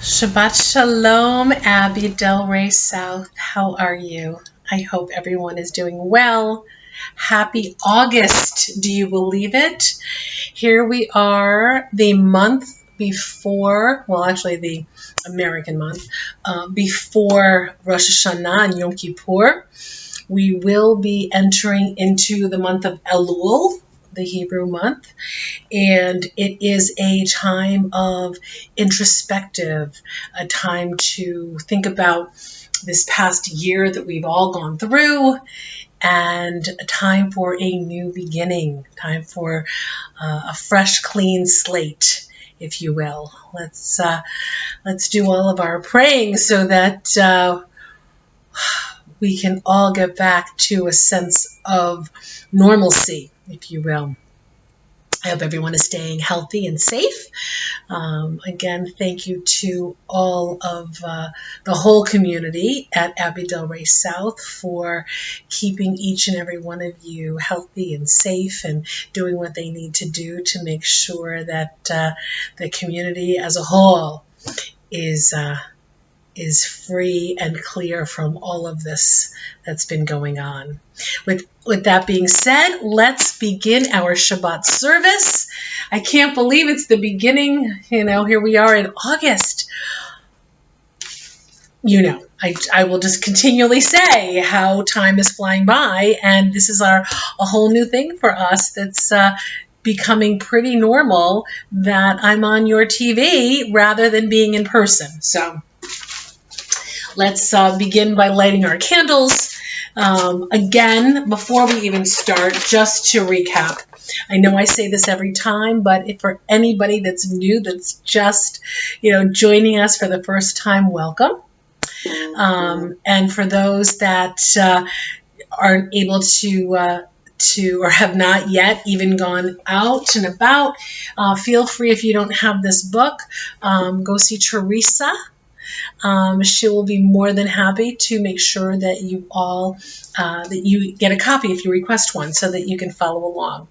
Shabbat Shalom, Abby Delray South. How are you? I hope everyone is doing well. Happy August. Do you believe it? Here we are, the month before, well, actually the American month, before Rosh Hashanah and Yom Kippur. We will be entering into the month of Elul, the Hebrew month, and it is a time of introspective, a time to think about this past year that we've all gone through, and a time for a new beginning, time for a fresh, clean slate, if you will. Let's do all of our praying so that we can all get back to a sense of normalcy, if you will. I hope everyone is staying healthy and safe. Again, thank you to all of the whole community at Abbey Delray South for keeping each and every one of you healthy and safe and doing what they need to do to make sure that the community as a whole is free and clear from all of this that's been going on. With that being said, let's begin our Shabbat service. I can't believe it's the beginning. Here we are in August. I will just continually say how time is flying by, and this is a whole new thing for us that's becoming pretty normal, that I'm on your TV rather than being in person. So let's begin by lighting our candles. Again, before we even start, just to recap, I know I say this every time, but if for anybody that's new, that's just joining us for the first time, welcome. And for those that aren't able to or have not yet even gone out and about, feel free, if you don't have this book, go see Teresa. She will be more than happy to make sure that you all that you get a copy if you request one, so that you can follow along.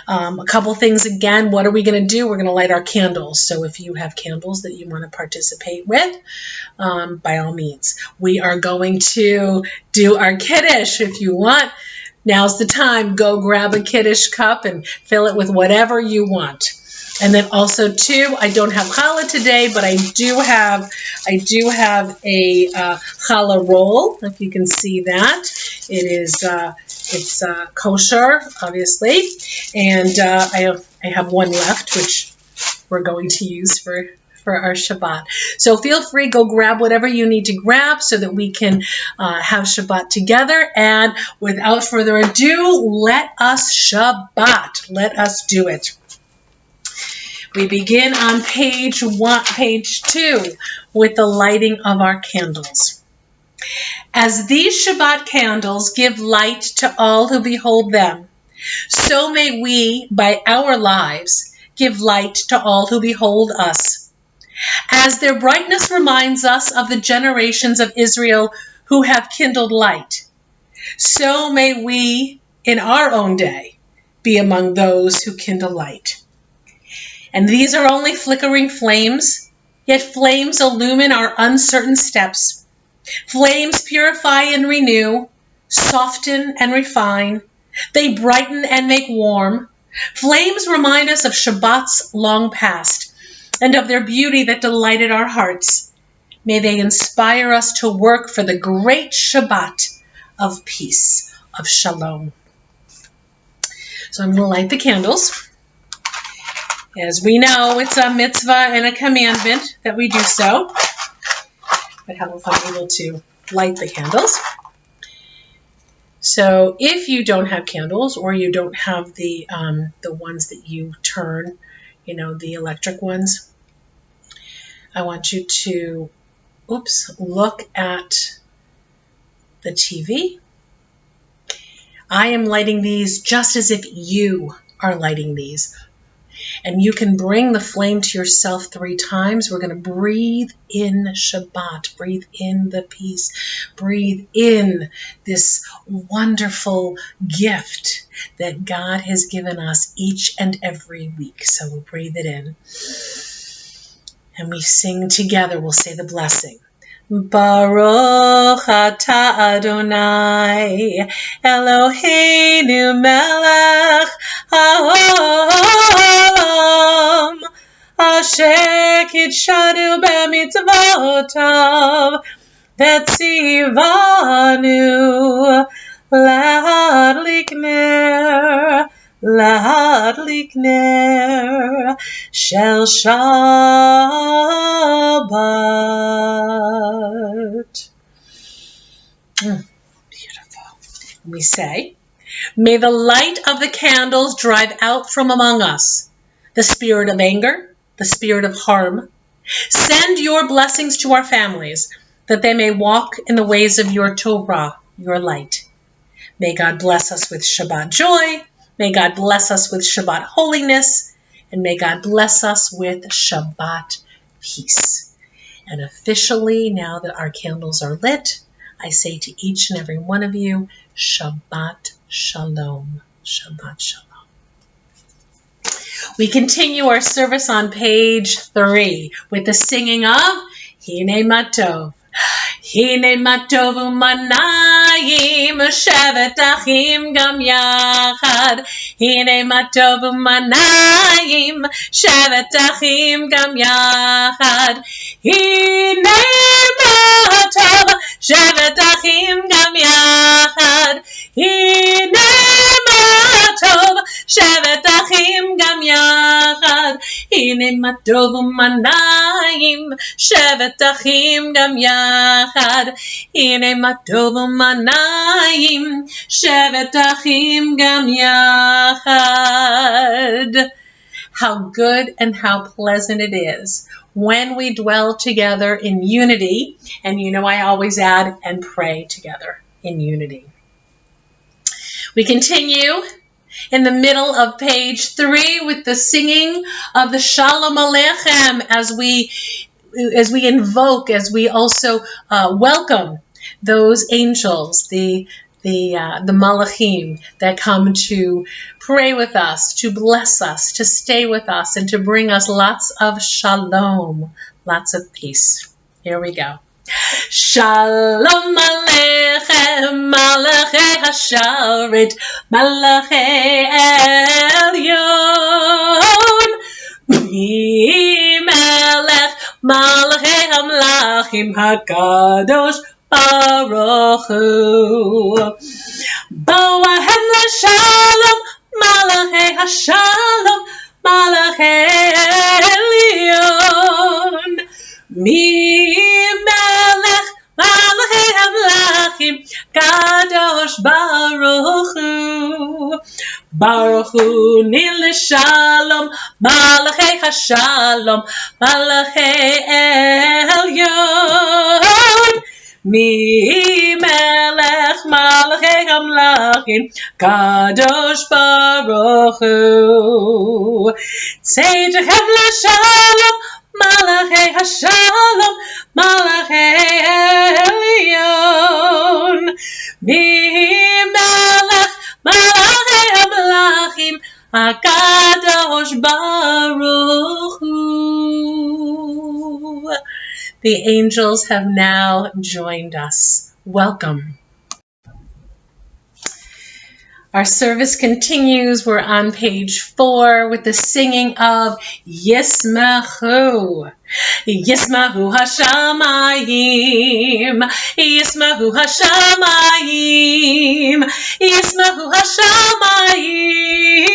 A couple things again. What are we going to do? We're going to light our candles. So if you have candles that you want to participate with, by all means. We are going to do our Kiddush. If you want, now's the time. Go grab a Kiddush cup and fill it with whatever you want. And then also too, I don't have challah today, but I do have a challah roll. If you can see that, it's kosher, obviously, and I have one left, which we're going to use for our Shabbat. So feel free, go grab whatever you need to grab so that we can have Shabbat together. And without further ado, let us Shabbat. Let us do it. We begin on page 2, with the lighting of our candles. As these Shabbat candles give light to all who behold them, so may we, by our lives, give light to all who behold us. As their brightness reminds us of the generations of Israel who have kindled light, so may we, in our own day, be among those who kindle light. And these are only flickering flames, yet flames illumine our uncertain steps. Flames purify and renew, soften and refine. They brighten and make warm. Flames remind us of Shabbat's long past and of their beauty that delighted our hearts. May they inspire us to work for the great Shabbat of peace, of shalom. So I'm going to light the candles. As we know, it's a mitzvah and a commandment that we do so. But how if I'm able to light the candles? So if you don't have candles, or you don't have the ones that you turn, the electric ones, I want you to, look at the TV. I am lighting these just as if you are lighting these. And you can bring the flame to yourself 3 times. We're going to breathe in Shabbat, breathe in the peace, breathe in this wonderful gift that God has given us each and every week. So we'll breathe it in. And we sing together. We'll say the blessing. Baruch atah Adonai Eloheinu melech haolam asher kitshanu b'mitzvotav v'tzivanu להדליק ner shel Shabbat. Beautiful. We say, may the light of the candles drive out from among us the spirit of anger, the spirit of harm. Send your blessings to our families, that they may walk in the ways of your Torah, your light. May God bless us with Shabbat joy. May God bless us with Shabbat holiness. And may God bless us with Shabbat peace. And officially, now that our candles are lit, I say to each and every one of you, Shabbat Shalom. Shabbat Shalom. We continue our service on page 3 with the singing of Hine Matov. Hine matov umanayim shevet achim gam yachad. Hine matov umanayim shevet achim gam yachad. Hine matov shevet achim gam yachad. Hine matov shevet achim gam yachad. Hine matov umanayim shevet achim gam yachad. Hine matov umanayim shevet achim gam yachad. How good and how pleasant it is when we dwell together in unity. And you know I always add, and pray together in unity. We continue in the middle of page 3 with the singing of the Shalom Aleichem as we invoke, as we also welcome those angels, the malachim that come to pray with us, to bless us, to stay with us, and to bring us lots of shalom, lots of peace. Here we go. Shalom Aleichem, Malachei Hasharet, Malachei Elyon, Melech Malachei Hamlachim HaKadosh Baruch Hu. Boahem LaShalom, Malachei Hashalom, Malachei Elyon, Melech Malachei Hamlachim Kadosh Baruch Hu. Baruch Hu Nil Shalom, Malachei Hashalom, Malachei Elyon, Melech Malachei Hamlachim Kadosh Baruch Hu. Tzedechem LaShalom, Malachei Hashalom, Malachei Elyon, Melech Malachei Hamlachim HaKadosh Baruch Hu. The angels have now joined us. Welcome. Our service continues. We're on page 4 with the singing of Yismahu. Yismahu Hashamayim, Yismahu Hashamayim, Yismahu Hashamayim,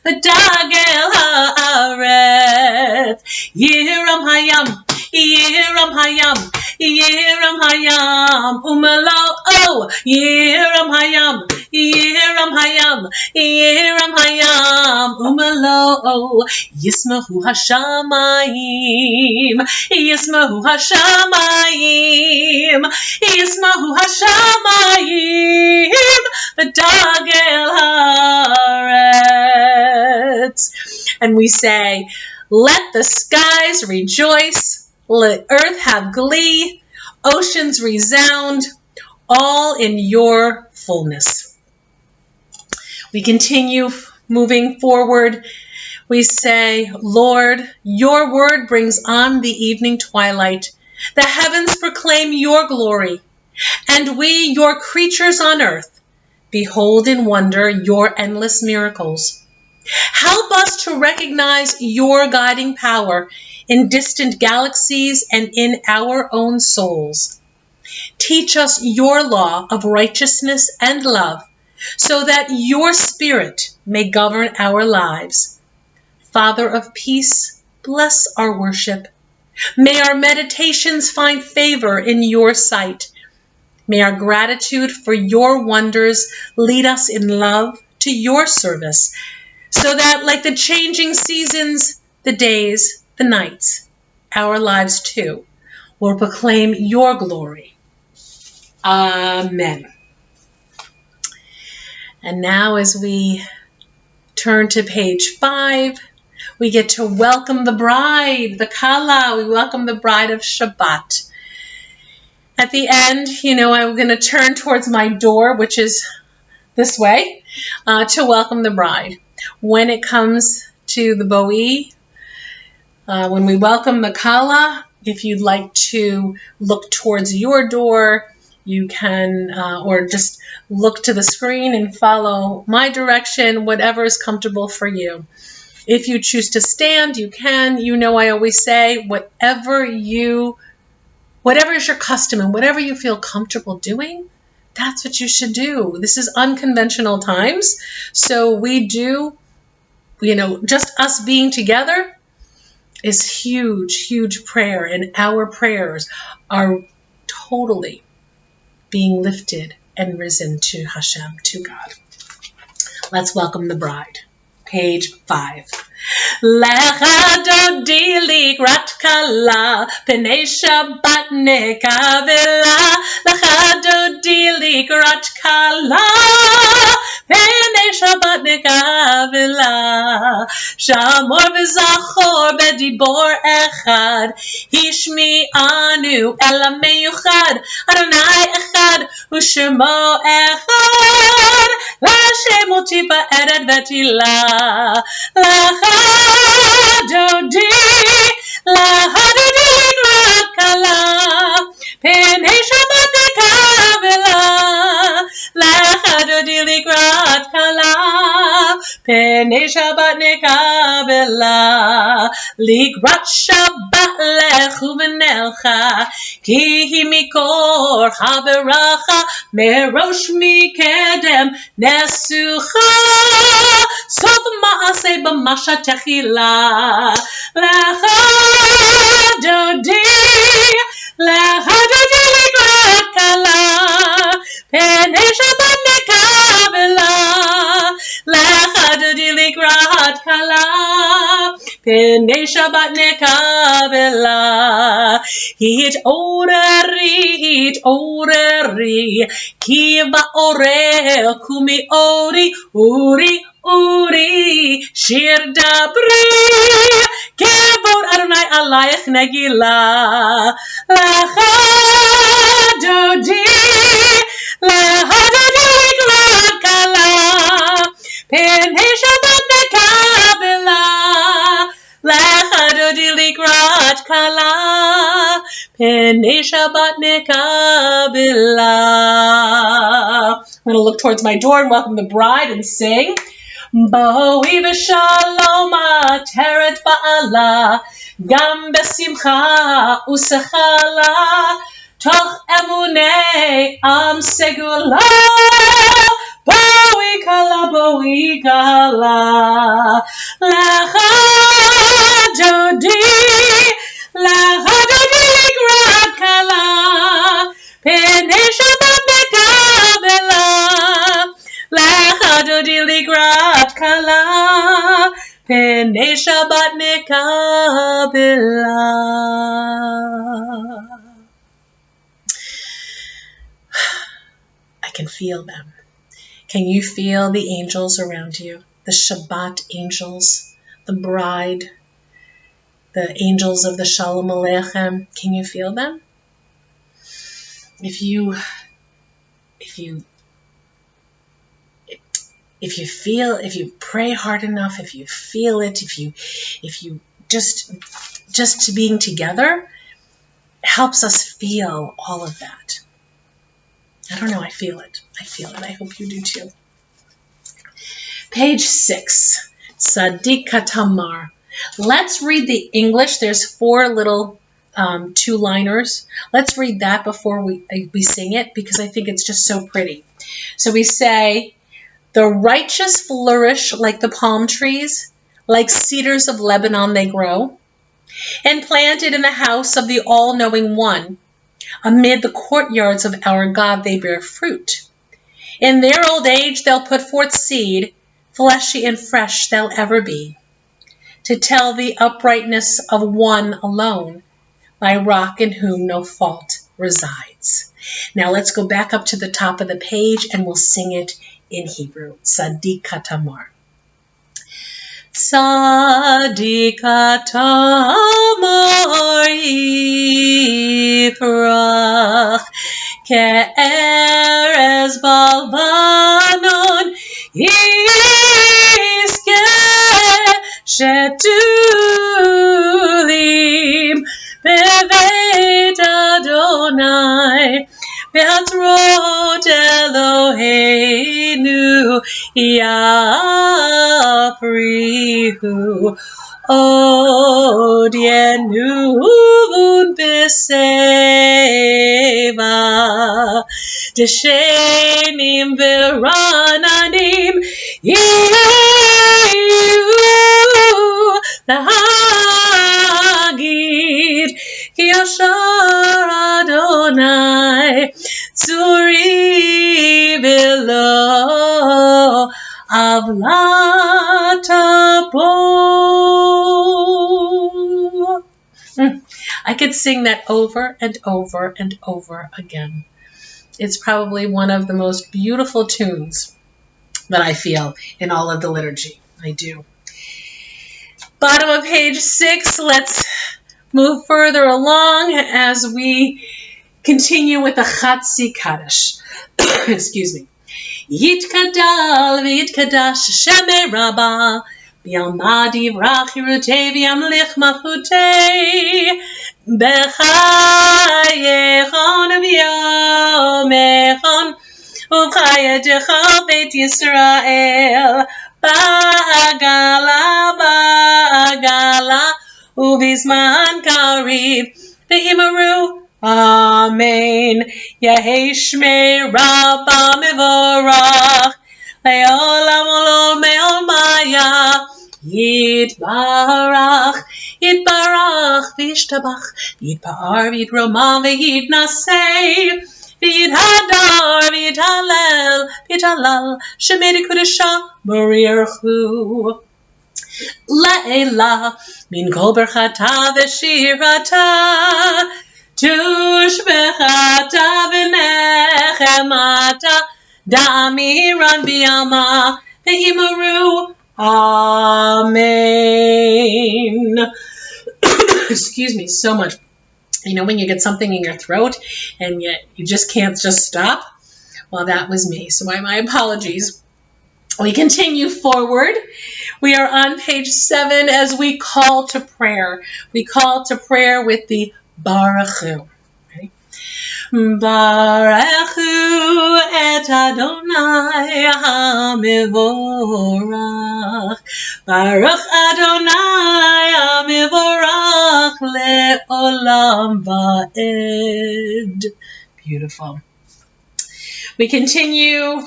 V'dagel haaretz, Yiram Hayam, Yiram Hayam, Yiram Hayam, Umelo, oh, Yiram Hayam, Yiram Hayam, Yiram Hayam, Umelo, oh, Yismahu Hashamayim, Yismahu Hashamayim, Yismahu Hashamayim, V'dagel haaretz. And we say, let the skies rejoice, let earth have glee, oceans resound, all in your fullness. We continue moving forward We say, Lord, your word brings on the evening twilight. The heavens proclaim your glory, and we, your creatures on earth, behold in wonder your endless miracles. Help us to recognize your guiding power in distant galaxies and in our own souls. Teach us your law of righteousness and love, so that your spirit may govern our lives. Father of peace, bless our worship. May our meditations find favor in your sight. May our gratitude for your wonders lead us in love to your service, so that like the changing seasons, the days, the nights, our lives too will proclaim your glory. Amen. And now as we turn to page 5, we get to welcome the bride, the Kala. We welcome the bride of Shabbat. At the end, I'm going to turn towards my door, which is this way, to welcome the bride. When it comes to the Bo'i, when we welcome the Kala, if you'd like to look towards your door, you can, or just look to the screen and follow my direction, whatever is comfortable for you. If you choose to stand, you can. I always say, whatever is your custom and whatever you feel comfortable doing, that's what you should do. This is unconventional times. So we do, just us being together is huge, huge prayer. And our prayers are totally being lifted and risen to Hashem, to God. Let's welcome the bride. Page 5. Lecha dodi likrat kala, penei Shabbat nekavela. Lecha dodi likrat kala, penei Shabbat nekavela. Shamor v'zachor bedibor echad, hishmi'anu ela meyuchad. Adonai echad u'shemo echad, L'Hashem utipa ered vetila. L'chadodi kala, penei Shabbat nekavela. L'chadodi likrat kala, penei Shabbat nekavela. Likrat Shabbat lechu v'nelcha, ki hi mikor haberacha, merosh mikedem nesucha, sof ma'aseh b'masha techila. L'chadodi likrat kala, penei Shabbat nekavela. L'chadodi likrat kala, penei Shabbat nekavela. Hit oreri, ki ba'orel kumi uri, shir dabri, kevod Adonai alayich negila. L'chadodi likrat kala, penei Shabbat nekavela. L'chadodi likrat kala, penei Shabbat nekavela. I'm going to look towards my door and welcome the bride and sing. Bo'i v'shalom ateret ba'ala, gam besimcha usechala, toch emunei am segula. Bo'i kala, l'chadodi likrat kala, penei Shabbat nekavela. L'chadodi likrat kala, penei Shabbat nekavela. I can feel them. Can you feel the angels around you? The Shabbat angels, the bride, the angels of the Shalom Aleichem. Can you feel them? If you if you pray hard enough, if you feel it, if you just being together helps us feel all of that. I don't know, I feel it. I hope you do too. Page 6, Tzadika Tamar. Let's read the English. There's 4 little two-liners. Let's read that before we sing it, because I think it's just so pretty. So we say, the righteous flourish like the palm trees, like cedars of Lebanon they grow, and planted in the house of the all-knowing one. Amid the courtyards of our God they bear fruit. In their old age they'll put forth seed, fleshy and fresh they'll ever be, to tell the uprightness of one alone, my rock in whom no fault resides. Now let's go back up to the top of the page and we'll sing it in Hebrew. Tzadika Tamar. Tzadika Tamar yifrach ke'erez balbanon yizkeh shetulim beveit Adonai be'atzrot Eloheinu yafrihu od yenuvun b'seva deshenim v'rananim yiyu lahagid ki yashar Adonai tzuri v'lo avlatapo. I could sing that over and over and over again. It's probably one of the most beautiful tunes that I feel in all of the liturgy. I do. Bottom of page 6, let's move further along as we continue with the Chatzi Kaddish. Excuse me. Yitkadal v'yitkadash shemei Rabbah b'yamad yivrach yirutei v'yamlich malchutei b'chayechon v'yomechon u'chayedecha beit Yisrael ba'agala u'bizman kariv v'imaru Amen. Yehi Shmei Rabbah Mevorach Le'olam Olol Me'olmaya Yitbarach Yitbarach V'yishtabach Yitpa'ar V'yitroma V'yitnaseh V'yithadar V'yithalel V'yithalal Shemedi Kudesha B'riarchu Le'ela Min Kol Berchata V'shirata Tushbechata v'nechemata da'amiran b'yama ve'imaru. Amen. Excuse me so much. You know when you get something in your throat and yet you just can't just stop? Well, that was me. So my apologies. We continue forward. We are on page 7 as we call to prayer. We call to prayer with the Baruchu. Okay. Baruchu et Adonai hamivorach. Baruch Adonai hamivorach le'olam va'ed. Beautiful. We continue.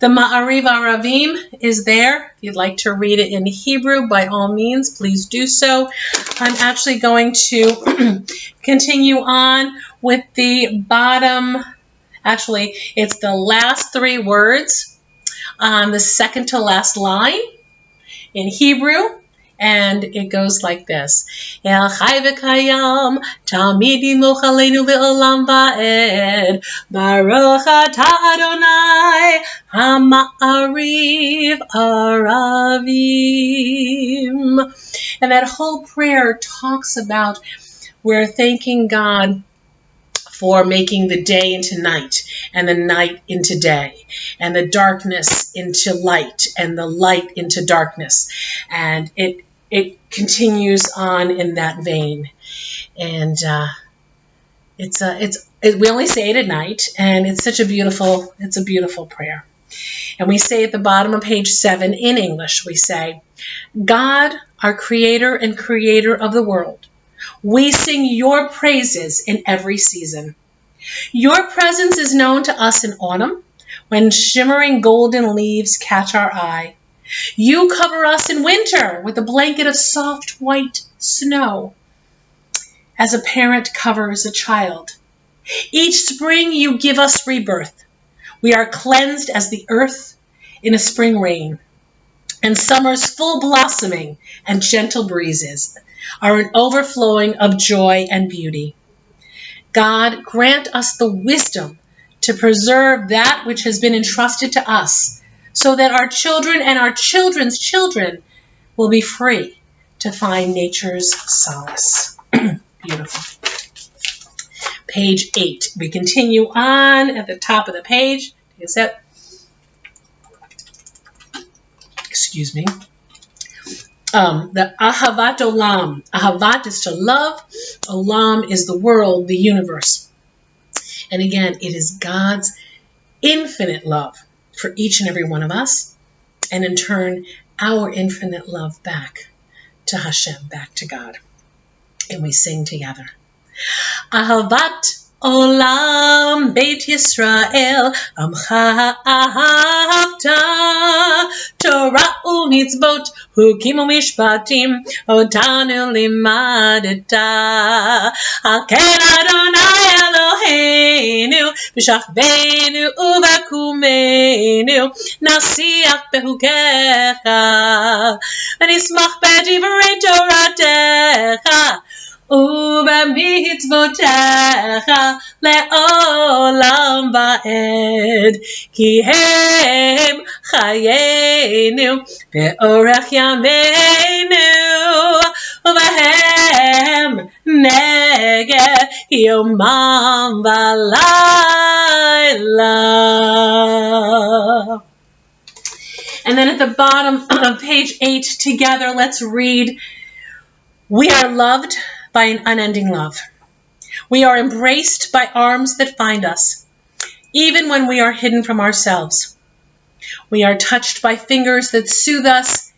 The Ma'ariv Aravim is there. If you'd like to read it in Hebrew, by all means, please do so. I'm actually going to continue on with the bottom. Actually, it's the last 3 words on the second to last line in Hebrew. And it goes like this. El chai v'kayam, tamid yimoch aleinu le'olam va'ed. Baruch atah Adonai, ha'ma'ariv aravim. And that whole prayer talks about we're thanking God for making the day into night and the night into day and the darkness into light and the light into darkness. And it continues on in that vein. And we only say it at night, and it's a beautiful prayer. And we say at the bottom of page 7 in English, we say, God, our creator and creator of the world, we sing your praises in every season. Your presence is known to us in autumn, when shimmering golden leaves catch our eye. You cover us in winter with a blanket of soft white snow, as a parent covers a child. Each spring you give us rebirth. We are cleansed as the earth in a spring rain. And summer's full blossoming and gentle breezes are an overflowing of joy and beauty. God, grant us the wisdom to preserve that which has been entrusted to us, so that our children and our children's children will be free to find nature's solace. Beautiful. Page 8. We continue on at the top of the page. Take a sip. Excuse me. The Ahavat Olam. Ahavat is to love. Olam is the world, the universe. And again, it is God's infinite love for each and every one of us. And in turn, our infinite love back to Hashem, back to God. And we sing together. Ahavat Olam Beit Yisrael Amcha Ahavta Torah u'mitzvot Hukim u'mishpatim Otanu limadeta Al ken Adonai Eloheinu B'shachvenu u'vakumenu Nasiach behukecha V'nismach b'divrei Toratecha ובמצוותיך לעולם ועד כי הם חיינו ואורך ימינו ובהם נגד יומם ולילה. And then at the bottom of page 8 together, let's read, we are loved by an unending love. We are embraced by arms that find us, even when we are hidden from ourselves. We are touched by fingers that soothe us,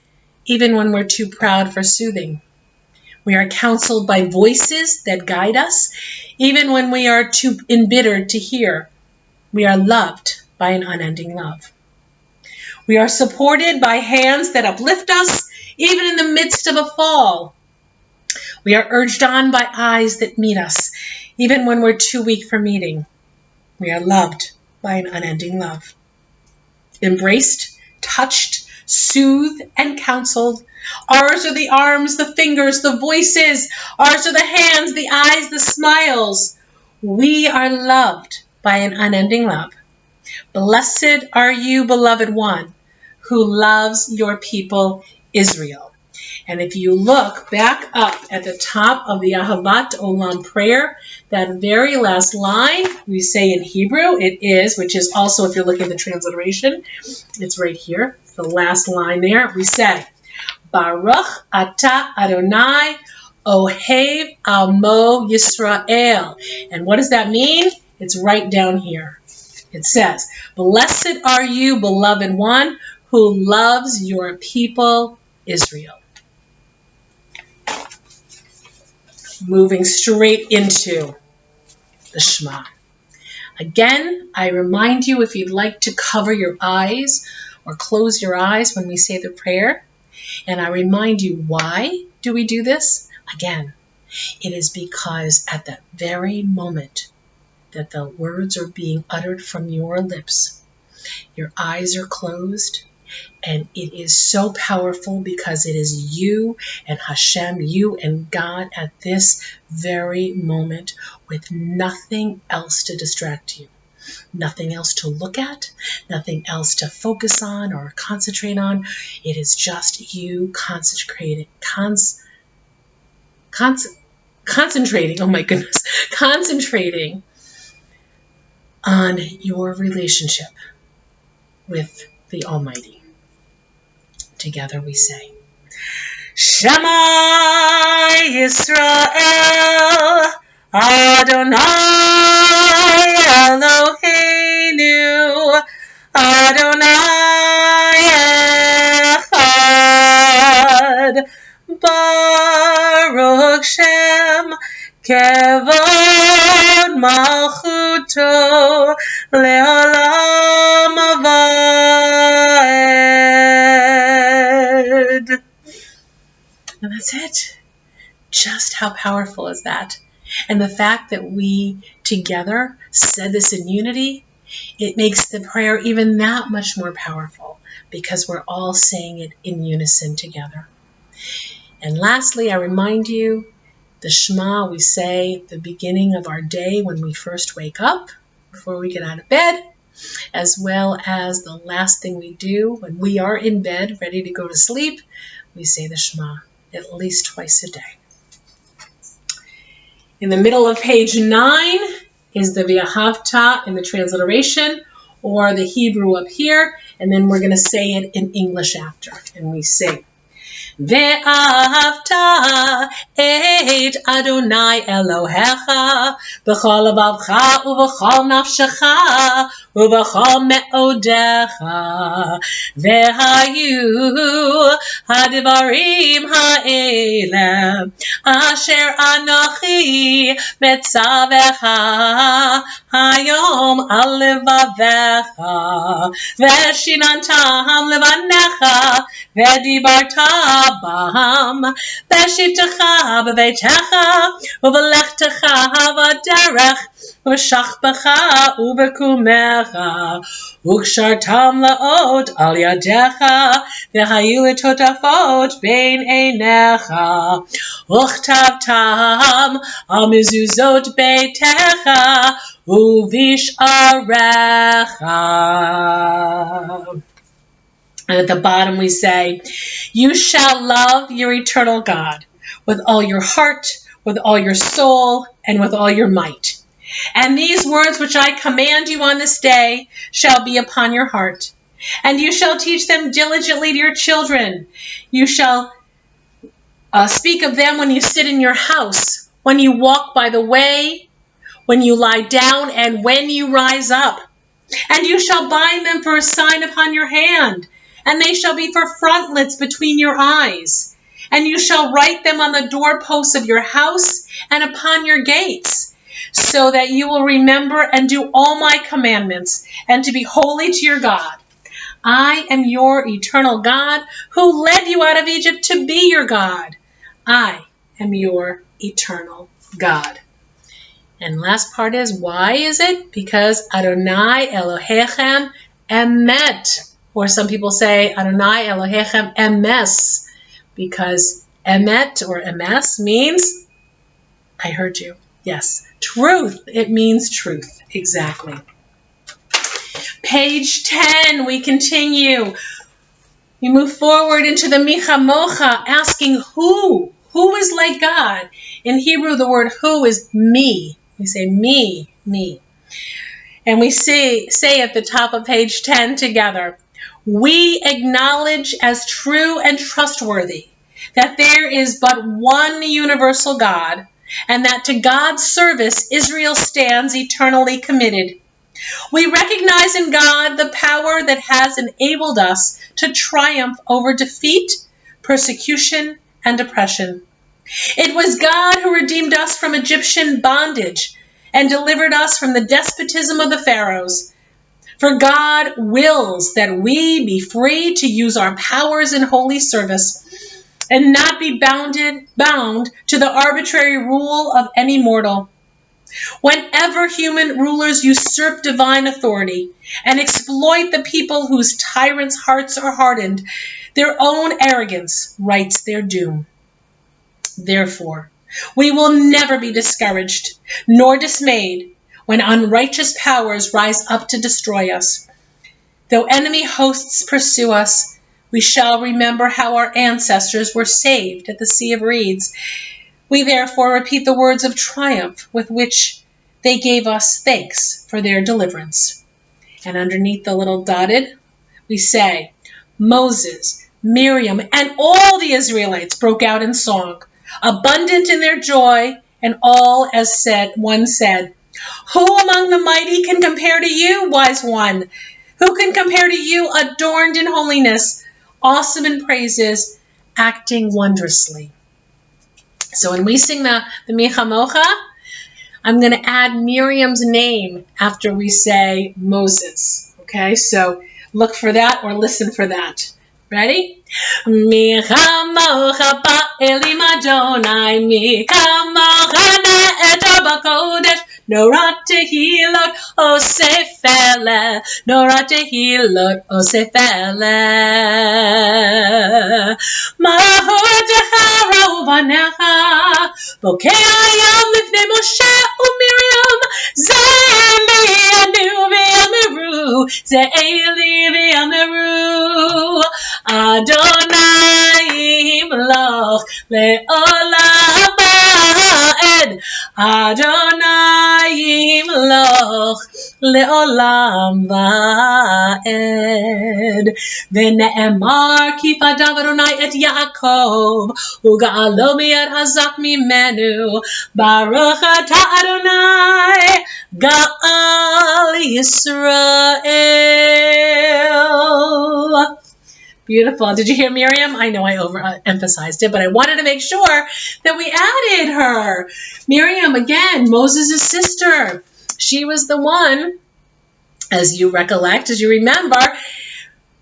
even when we're too proud for soothing. We are counseled by voices that guide us, even when we are too embittered to hear. We are loved by an unending love. We are supported by hands that uplift us, even in the midst of a fall. We are urged on by eyes that meet us, even when we're too weak for meeting. We are loved by an unending love. Embraced, touched, soothed, and counseled. Ours are the arms, the fingers, the voices. Ours are the hands, the eyes, the smiles. We are loved by an unending love. Blessed are you, beloved one, who loves your people, Israel. And if you look back up at the top of the Ahavat Olam prayer, that very last line, we say in Hebrew, it is, which is also, if you're looking at the transliteration, it's right here, it's the last line there. We say, Baruch Ata Adonai Ohev Amo Yisrael. And what does that mean? It's right down here. It says, blessed are you, beloved one, who loves your people, Israel. Moving straight into the Shema. Again, I remind you, if you'd like to cover your eyes or close your eyes when we say the prayer, and I remind you, why do we do this? Again, it is because at that very moment that the words are being uttered from your lips, your eyes are closed, and it is so powerful because it is you and Hashem, you and God at this very moment with nothing else to distract you, nothing else to look at, nothing else to focus on or concentrate on. It is just you concentrating, oh my goodness, concentrating on your relationship with the Almighty. Together we say, Shema Yisrael, Adonai Eloheinu, Adonai Echad, Baruch Shem, Kevod Malchuto, Le'olam Aved. And that's it. Just how powerful is that? And the fact that we together said this in unity, it makes the prayer even that much more powerful because we're all saying it in unison together. And lastly, I remind you, the Shema we say at the beginning of our day when we first wake up, before we get out of bed, as well as the last thing we do when we are in bed, ready to go to sleep, we say the Shema at least twice a day. In the middle of page 9 is the V'ahavta in the transliteration, or the Hebrew up here, and then we're going to say it in English after. And we say, ואהבת את אדוני אלוהיך בכל לבבך ובכל נפשך ובכל מאודיך והיו הדברים האלה אשר אנוכי מצווך היום על לבביך ושיננתם לבניך ודיברת בם בשבתך בביתך ובלכתך בדרך ובשכבך ובקומך וקשרתם לאות על ידיך והיו לטוטפות בין עיניך וכתבתם על מזוזות ביתך ובשעריך. And at the bottom we say, you shall love your eternal God with all your heart, with all your soul, and with all your might. And these words which I command you on this day shall be upon your heart. And you shall teach them diligently to your children. You shall speak of them when you sit in your house, when you walk by the way, when you lie down, and when you rise up. And you shall bind them for a sign upon your hand, and they shall be for frontlets between your eyes. And you shall write them on the doorposts of your house and upon your gates, so that you will remember and do all my commandments, and to be holy to your God. I am your eternal God, who led you out of Egypt to be your God. I am your eternal God. And last part is, why is it? Because Adonai Elohechem Emet. Or some people say Adonai Elohechem Emes, because Emet or Emes means, I heard you, yes, truth. It means truth, exactly. Page 10, we continue. We move forward into the Micha Mocha, asking who is like God. In Hebrew, the word who is me. We say me. And we say at the top of page 10 together, we acknowledge as true and trustworthy that there is but one universal God, and that to God's service Israel stands eternally committed. We recognize in God the power that has enabled us to triumph over defeat, persecution, and oppression. It was God who redeemed us from Egyptian bondage and delivered us from the despotism of the pharaohs. For God wills that we be free to use our powers in holy service and not be bound to the arbitrary rule of any mortal. Whenever human rulers usurp divine authority and exploit the people whose tyrants' hearts are hardened, their own arrogance writes their doom. Therefore, we will never be discouraged nor dismayed when unrighteous powers rise up to destroy us. Though enemy hosts pursue us, we shall remember how our ancestors were saved at the Sea of Reeds. We therefore repeat the words of triumph with which they gave us thanks for their deliverance. And underneath the little dotted, we say, Moses, Miriam, and all the Israelites broke out in song, abundant in their joy, and all as said, one said, who among the mighty can compare to you, wise one? Who can compare to you, adorned in holiness, awesome in praises, acting wondrously? So when we sing the Michamocha, I'm going to add Miriam's name after we say Moses. Okay, so look for that or listen for that. Ready? Michamocha ba'elim Adonai, Michamocha na'etar b'kodesh, Nora tehilot osefele, Nora tehilot osefele. Mahor teharo vanecha, Bokeh hayam lifnei Moshe u'Miriam, Ze'eli anu v'yameru, Ze'eli v'yameru, Adonai yimloch le'olam va'ed, Adonai yimloch le'olam va'ed. V'ne'emar ki fadav Adonai et Yaakov, u'ga'alo miyad hazak mimenu, Baruch atah Adonai Ga'al Yisrael. Beautiful. Did you hear Miriam? I know I overemphasized it, but I wanted to make sure that we added her. Miriam, again, Moses' sister. She was the one, as you recollect, as you remember,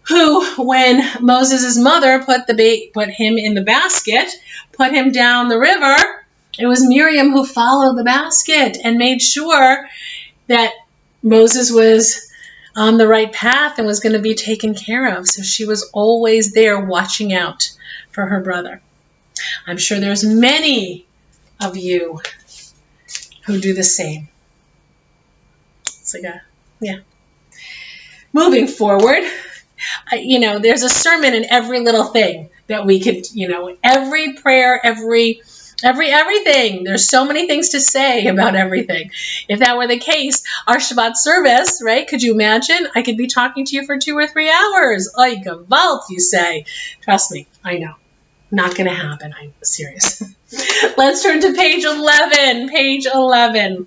who, when Moses' mother put him in the basket, put him down the river, it was Miriam who followed the basket and made sure that Moses was on the right path and was going to be taken care of. So she was always there watching out for her brother. I'm sure there's many of you who do the same. It's like yeah. Moving forward, there's a sermon in every little thing that we could, every prayer, everything. There's so many things to say about everything. If that were the case, our Shabbat service, right? Could you imagine? I could be talking to you for 2 or 3 hours. Oy gewalt, you say. Trust me, I know. Not going to happen. I'm serious. Let's turn to page 11. Page 11.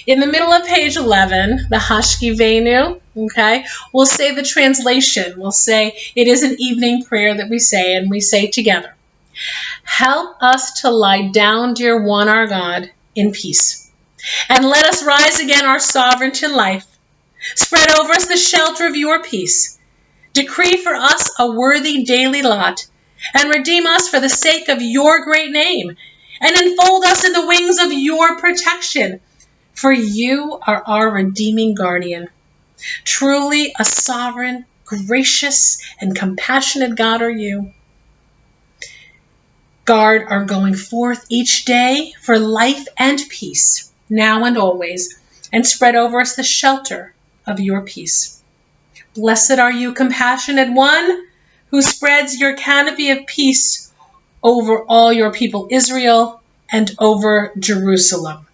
In the middle of page 11, the Hashkivenu, okay, we'll say the translation. We'll say it is an evening prayer that we say, and we say together. Help us to lie down, dear one, our God, in peace. And let us rise again, our sovereign in life. Spread over us the shelter of your peace. Decree for us a worthy daily lot, and redeem us for the sake of your great name, and enfold us in the wings of your protection. For you are our redeeming guardian. Truly a sovereign, gracious, and compassionate God are you. Guard our going forth each day for life and peace, now and always, and spread over us the shelter of your peace. Blessed are you, compassionate one, who spreads your canopy of peace over all your people Israel and over Jerusalem.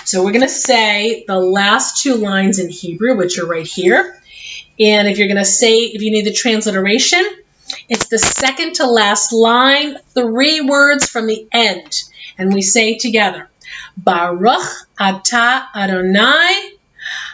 So we're going to say the last 2 lines in Hebrew, which are right here. And if you need the transliteration, it's the second to last line, 3 words from the end. And we say together, Baruch atah Adonai,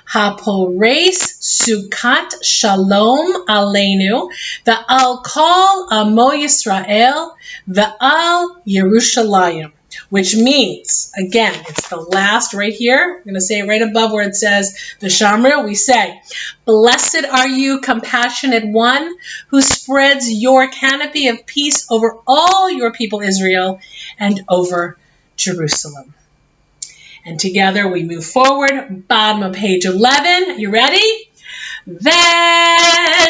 hapores sukat shalom aleinu, ve'al kol amo Yisrael, ve'al Yerushalayim. Which means, again, it's the last right here. I'm going to say it right above where it says the Shamra. We say, blessed are you, compassionate one, who spreads your canopy of peace over all your people Israel and over Jerusalem. And together we move forward. Bottom of page 11. You ready? Veshamru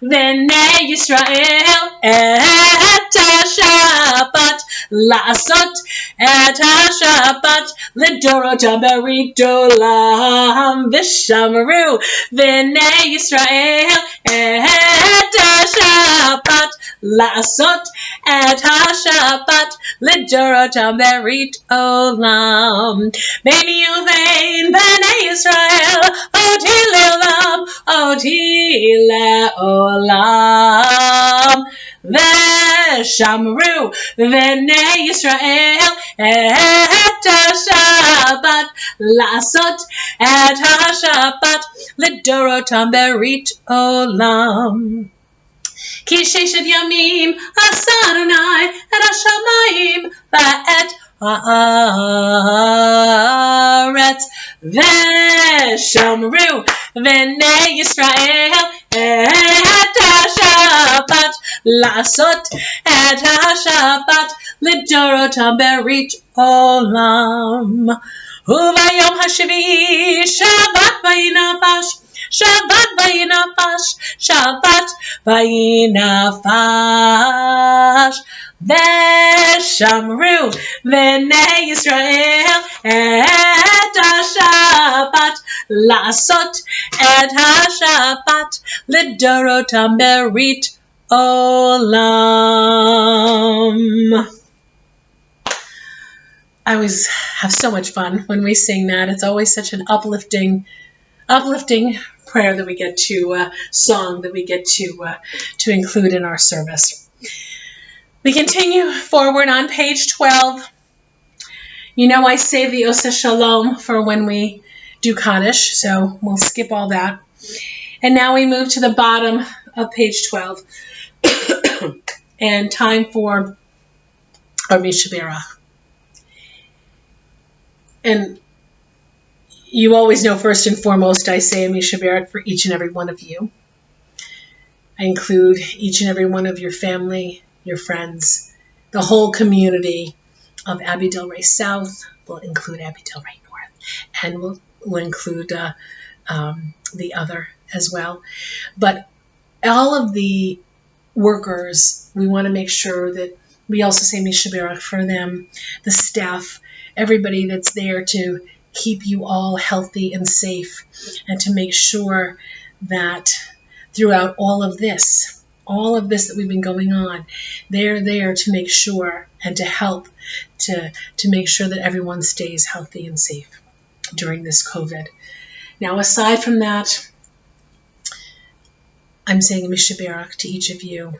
v'nei Yisrael et ha-Shabbat la'asot et ha-Shabbat l'dorotam beridolam. Veshamru v'nei Yisrael et ha-Shabbat לעשות את השבת לדורותם ברית עולם. ביני ובין בני ישראל אותי לעולם, אותי לעולם. ושמרו בני ישראל את השבת, לעשות את השבת לדורותם ברית עולם. כי 6 ימים עשה אדוני את השמיים ואת הארץ, ושמרו בני ישראל את השבת, לעשות את השבת לדורותם ברית עולם. וביום השביעי שבת וינפש, שבת וינפש, שבת וינפש. ושמרו בני ישראל את השבת, לעשות את השבת לדורותם ברית עולם. I always have so much fun when we sing that. It's always such an uplifting prayer that we get to, song that we get to include in our service. We continue forward on page 12. You know I save the Osa Shalom for when we do Kaddish, so we'll skip all that. And now we move to the bottom of page 12. And time for our Mishaberach. And you always know, first and foremost, I say a Mishaberach for each and every one of you. I include each and every one of your family, your friends, the whole community of Abbey Del Rey South. We'll include Abbey Del Rey North, and we'll include the other as well. But all of the workers, we want to make sure that we also say Mishaberach for them, the staff, everybody that's there to keep you all healthy and safe, and to make sure that throughout all of this that we've been going on, they're there to make sure and to help to make sure that everyone stays healthy and safe during this COVID. Now, aside from that, I'm saying a Mishaberach to each of you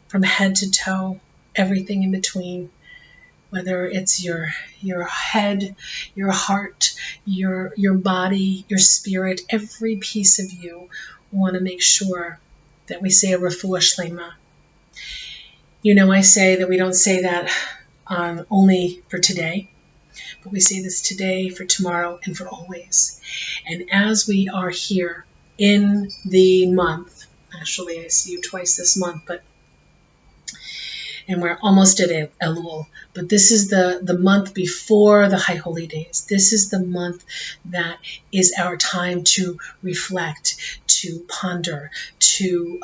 from head to toe, everything in between, whether it's your head, your heart, your body, your spirit, every piece of you. We want to make sure that we say a refuah shlema. You know I say that we don't say that only for today, but we say this today, for tomorrow, and for always. And as we are here in the month, actually I see you twice this month, and we're almost at Elul, but this is the month before the High Holy Days. This is the month that is our time to reflect, to ponder, to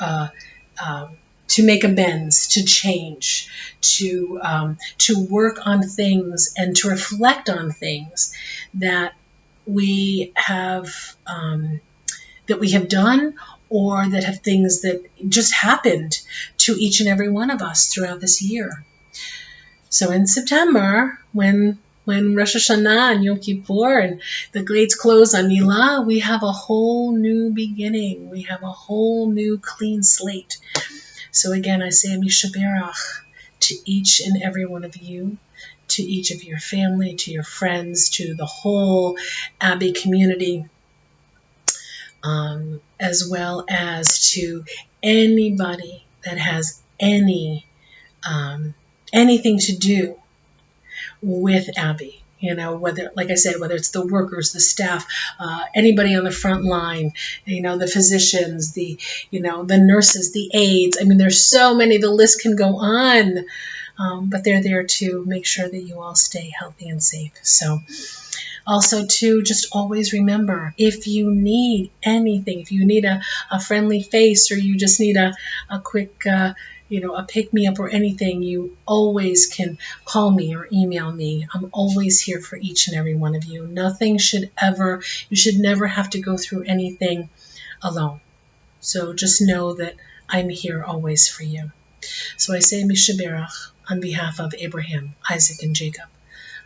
make amends, to change, to work on things and to reflect on things that we have done, or that have things that just happened to each and every one of us throughout this year. So in September, when Rosh Hashanah and Yom Kippur and the gates close on Milah, we have a whole new beginning. We have a whole new clean slate. So again, I say a Mishaberach to each and every one of you, to each of your family, to your friends, to the whole Abbey community, as well as to anybody that has anything to do with Abbey. You know, whether, like I said, whether it's the workers, the staff, anybody on the front line, the physicians, the nurses, the aides. I mean, there's so many, the list can go on, but they're there to make sure that you all stay healthy and safe. So also, too, just always remember, if you need anything, if you need a friendly face, or you just need a quick, a pick-me-up or anything, you always can call me or email me. I'm always here for each and every one of you. You should never have to go through anything alone. So just know that I'm here always for you. So I say Mishaberach on behalf of Abraham, Isaac, and Jacob,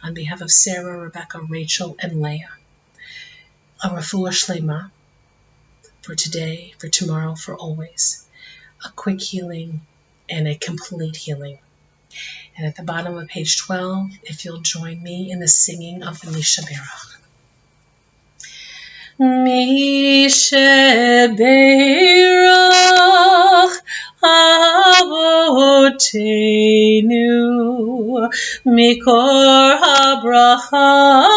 on behalf of Sarah, Rebecca, Rachel, and Leah, a refuah shlema for today, for tomorrow, for always, a quick healing and a complete healing. And at the bottom of page 12, if you'll join me in the singing of the Mishaberach. Mishaberach Avotenu Mikor HaBracha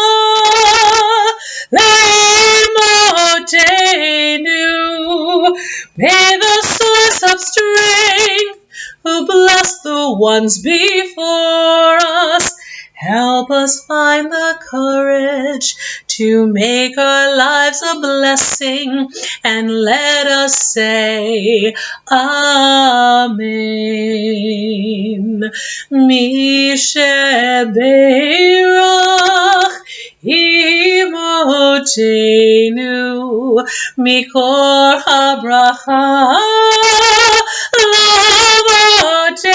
Le'imotenu. May the source of strength who bless the ones before us help us find the courage to make our lives a blessing, and let us say Amen. Mishaberach Imotenu Mikor HaBracha Lavotenu.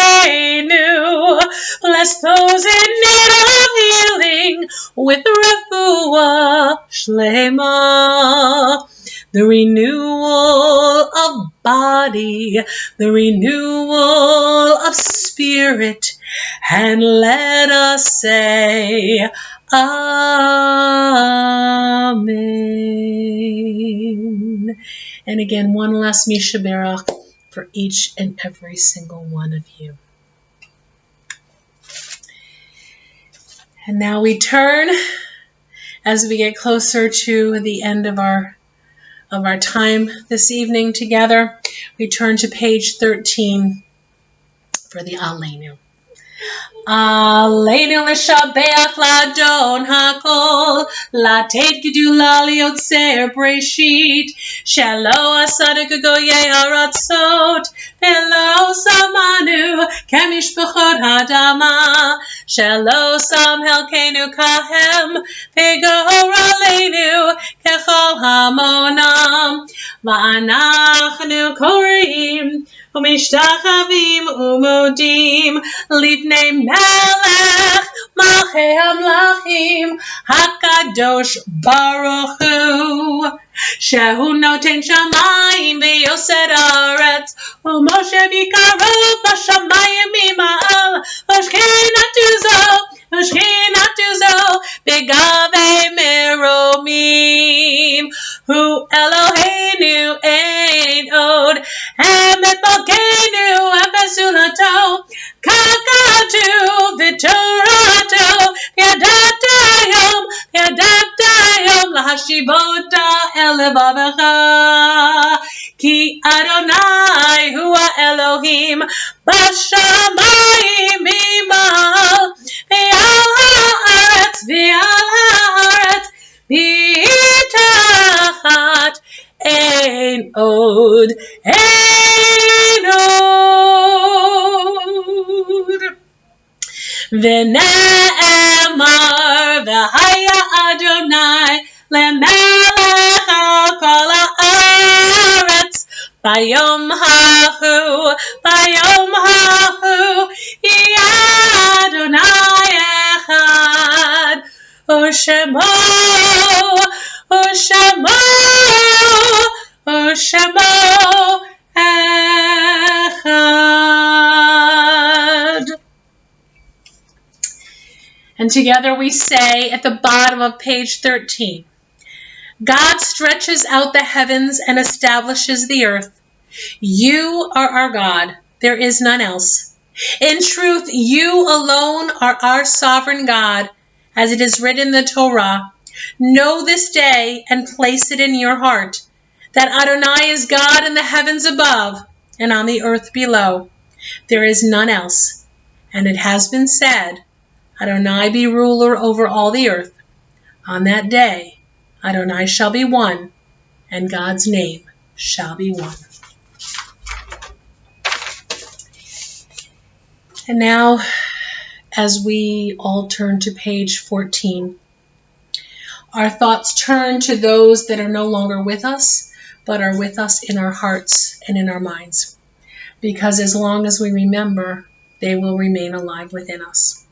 Bless those in need of healing with refuah shlema, the renewal of body, the renewal of spirit, and let us say Amen. And again, one last Mishaberach for each and every single one of you. And now we turn, as we get closer to the end of our time this evening together, we turn to page 13 for the Aleinu. Aleinu l'shabeach l'adon hakol, latet gedula liotzer breshit, shelo asada gogoyei haratzot, velo samanu kemishpachot hadama, shelo sam helkenu kahem, vegor aleinu kechol hamonam, va'anachnu korim, umishtachavim umodim, livnei melech malchei hamlachim, hakadosh baruch hu, shehu noten shamayim v'yosed haaretz, u'moshe bikaru b'shamayim mima'al, v'shchinatu zo b'gavei meromim, hu Eloheinu ein od, emet balkeinu efesulato, kakatu v'torato, v'yadata yom lahashivota el levavecha, ki Adonai hua Elohim b'shamayim mima'al, v'al haaretz v'tachat ein od, ein od. V'ne'emar v'haya Adonai lemelech al kol haaretz, bayom hahu yeh Adonai echad, u'shemo echad. And together we say at the bottom of page 13, God stretches out the heavens and establishes the earth. You are our God. There is none else. In truth, you alone are our sovereign God, as it is written in the Torah. Know this day and place it in your heart, that Adonai is God in the heavens above and on the earth below. There is none else. And it has been said, Adonai be ruler over all the earth. On that day, Adonai shall be one, and God's name shall be one. And now, as we all turn to page 14, our thoughts turn to those that are no longer with us, but are with us in our hearts and in our minds. because as long as we remember, they will remain alive within us.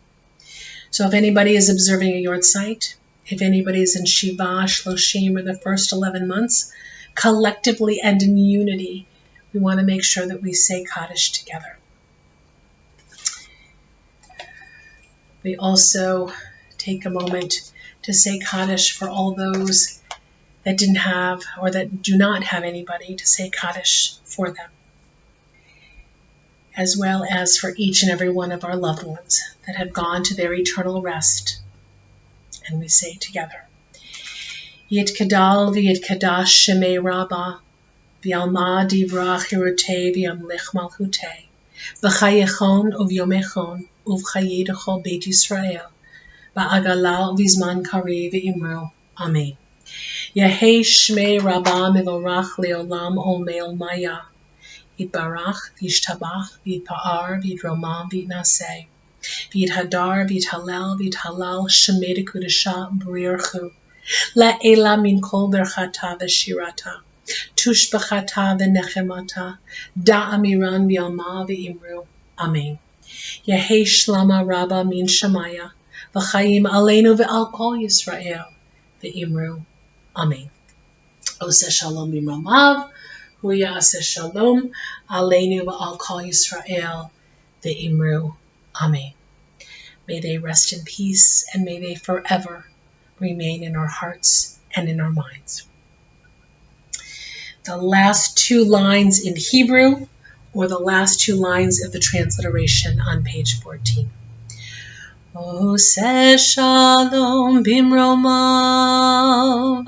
So if anybody is observing a Yortzeit, if anybody is in Shiva, Shloshim, or the first 11 months, collectively and in unity, we want to make sure that we say Kaddish together. We also take a moment to say Kaddish for all those that didn't have or that do not have anybody to say Kaddish for them, as well as for each and every one of our loved ones that have gone to their eternal rest. And we say together, Yitkadal v'yitkadash shemei Rabbah, v'yalma divra chirutei v'yamlich malchutei, v'chayechon uvyomechon uv'chayedechol beit Yisrael, ba'agala v'zman kari v'imru. Amen. Yehei shmei Rabbah mevorach leolam olmei maya, yitbarach v'yishtabach v'yitpa'ar v'yitromam v'yitnaseh, v'yithadar v'yithalel v'yithalal shemei dekudasha b'rirchu, la'ela min kol berchata v'shirata, tushbachata v'nechemata, da'amiran v'yalma v'imru. Amen. Yehei shlama Rabbah min shamaya, v'chayim aleinu v'al kol Yisrael v'imru. Amen. Oseh shalom b'mamav, hu ya'aseh shalom aleinu v'al kol Yisrael v'imru. Amen. May they rest in peace, and may they forever remain in our hearts and in our minds. The last two lines in Hebrew, or the last two lines of the transliteration on page 14. Oseh shalom b'mromav,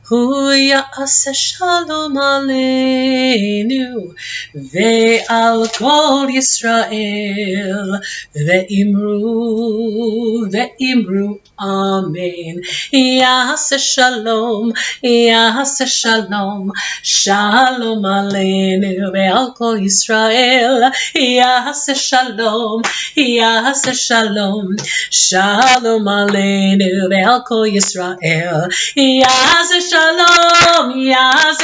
hu ya'aseh shalom aleinu ve'al kol Yisrael ve'imru. Amen. Ya'aseh shalom shalom aleinu ve'al kol Yisrael. Ya'aseh shalom shalom aleinu ve'al kol Yisrael. Ya'aseh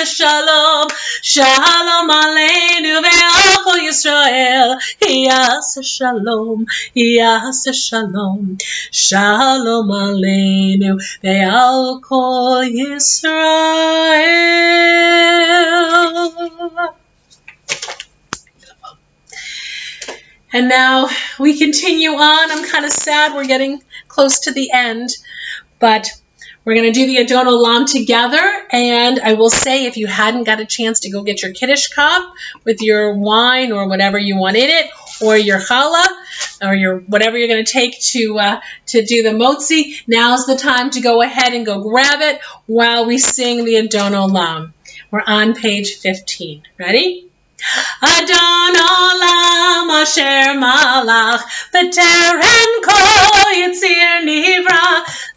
shalom aleinu ve'al kol Yisrael. Ya'aseh shalom aleinu ve'al kol Yisrael. And now we continue on. I'm kind of sad we're getting close to the end, but we're going to do the Adon Olam together. And I will say, if you hadn't got a chance to go get your Kiddush cup with your wine or whatever you want in it, or your challah, or your whatever you're going to take to do the motzi, now's the time to go ahead and go grab it while we sing the Adon Olam. We're on page 15. Ready? Adon Olam asher malach b'terem kol yitzir nivra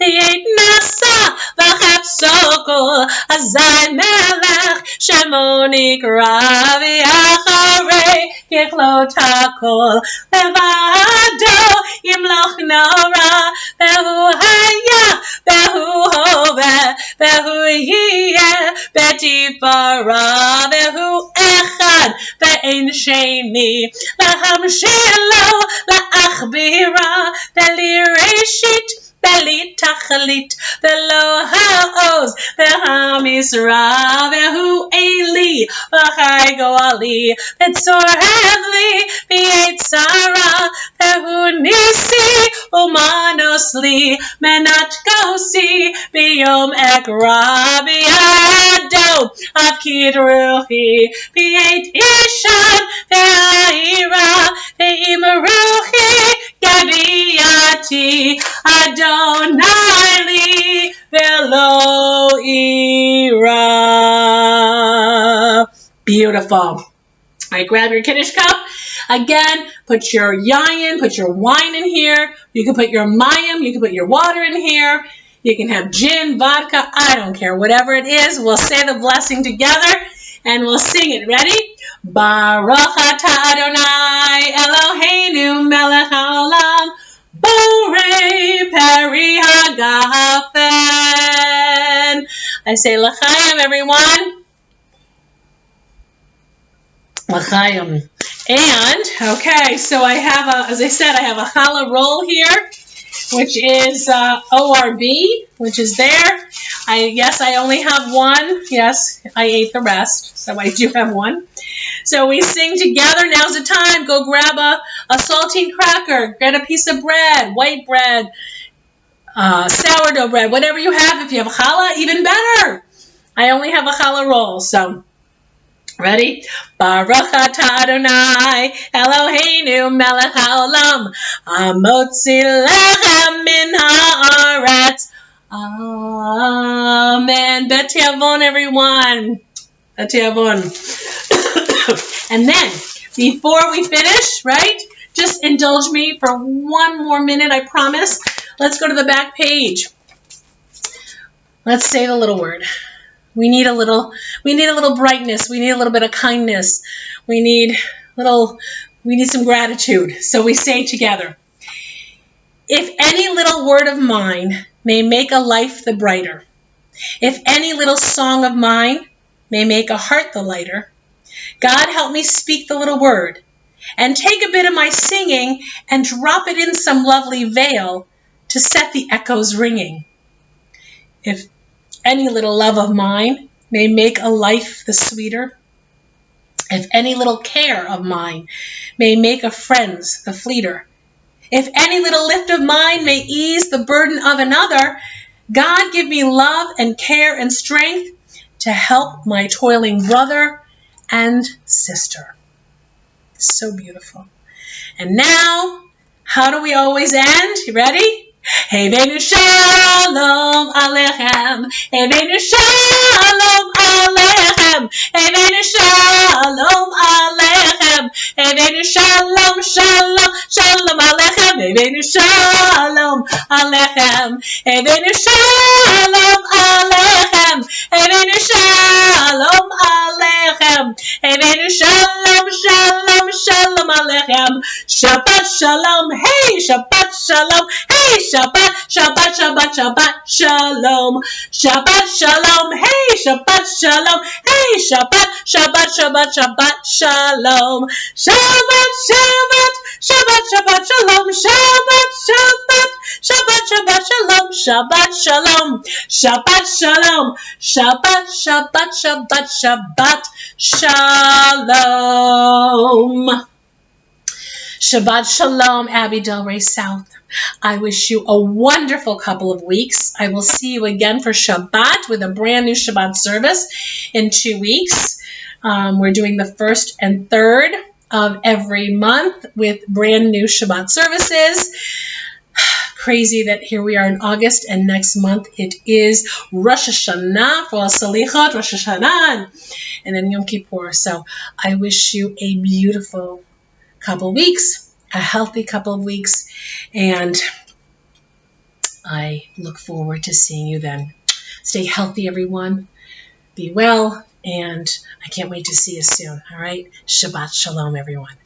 li'et nasa v'chapso kol azay melech shemo nikra v'yacharei yichlot hakol levado yimloch nora v'hu haya v'hu hoveh v'hu yiyeh b'tifara v'hu echad ve'en sheni lahamshelo la'achbira ve'li reshit ve'li tachalit ve'lo ha'oz ve'hamisra ve'hu eli v'chai goali ve'tzor hevli ve'etzara ve'hu nisi umanos li menat gosi biyom ekra biyado avkid ruchi biyet ishan ve'aira ve'imruchi gabiyati Adonai li ve'lo ira. Beautiful. All right, grab your Kiddush cup. Again, put your yayin, put your wine in here. You can put your mayim, you can put your water in here. You can have gin, vodka, I don't care. Whatever it is, we'll say the blessing together and we'll sing it. Ready? Baruch atah Adonai Eloheinu melech haolam borei peri hagafen. I say l'chaim, everyone. L'chaim. And, okay, so I have as I said, I have a challah roll here, which is ORB, which is there. Yes, I only have one. Yes, I ate the rest, so I do have one. So we sing together. Now's the time. Go grab a saltine cracker, get a piece of bread, white bread, sourdough bread, whatever you have. If you have challah, even better. I only have a challah roll, so ready? Baruch atah Adonai Eloheinu melech haolam hamotzi lechem min haaretz. Amen. Bet Yavon, everyone. Bet Yavon. And then, before we finish, right, just indulge me for one more minute, I promise. Let's go to the back page. Let's say the little word. We need a little brightness. We need a little bit of kindness. We need some gratitude. So we say together, if any little word of mine may make a life the brighter, if any little song of mine may make a heart the lighter, God help me speak the little word and take a bit of my singing and drop it in some lovely veil to set the echoes ringing. If any little love of mine may make a life the sweeter, if any little care of mine may make a friend's the fleeter, if any little lift of mine may ease the burden of another, God give me love and care and strength to help my toiling brother and sister. So beautiful. And now, how do we always end? You ready? Heveinu shalom alechem. Heveinu shalom alechem. Heveinu shalom alechem. Heveinu shalom, shalom, shalom alechem. Heveinu shalom alechem. Heveinu shalom alechem. Heveinu shalom alechem. Heveinu shalom, shalom, shalom alechem. Shabbat shalom. Hey, Shabbat shalom. Hey, Shabbat, Shabbat, Shabbat, Shabbat, Shalom. Shabbat, Shalom. Hey, Shabbat, Shalom. Hey, Shabbat, Shabbat, Shabbat, Shabbat, Shalom. Shabbat, Shabbat, Shabbat, Shabbat, Shalom. Shabbat, Shabbat, Shabbat, Shabbat, Shalom. Shabbat, Shalom. Shabbat, Shalom. Shabbat, Shabbat, Shabbat, Shabbat, Shalom. Shabbat Shalom, Abby Delray South. I wish you a wonderful couple of weeks. I will see you again for Shabbat with a brand new Shabbat service in 2 weeks. We're doing the 1st and 3rd of every month with brand new Shabbat services. Crazy that here we are in August and next month it is Rosh Hashanah for Salichot, Rosh Hashanah, and then Yom Kippur. So I wish you a beautiful couple of weeks, a healthy couple of weeks, and I look forward to seeing you then. Stay healthy, everyone. Be well, and I can't wait to see you soon. All right? Shabbat Shalom, everyone.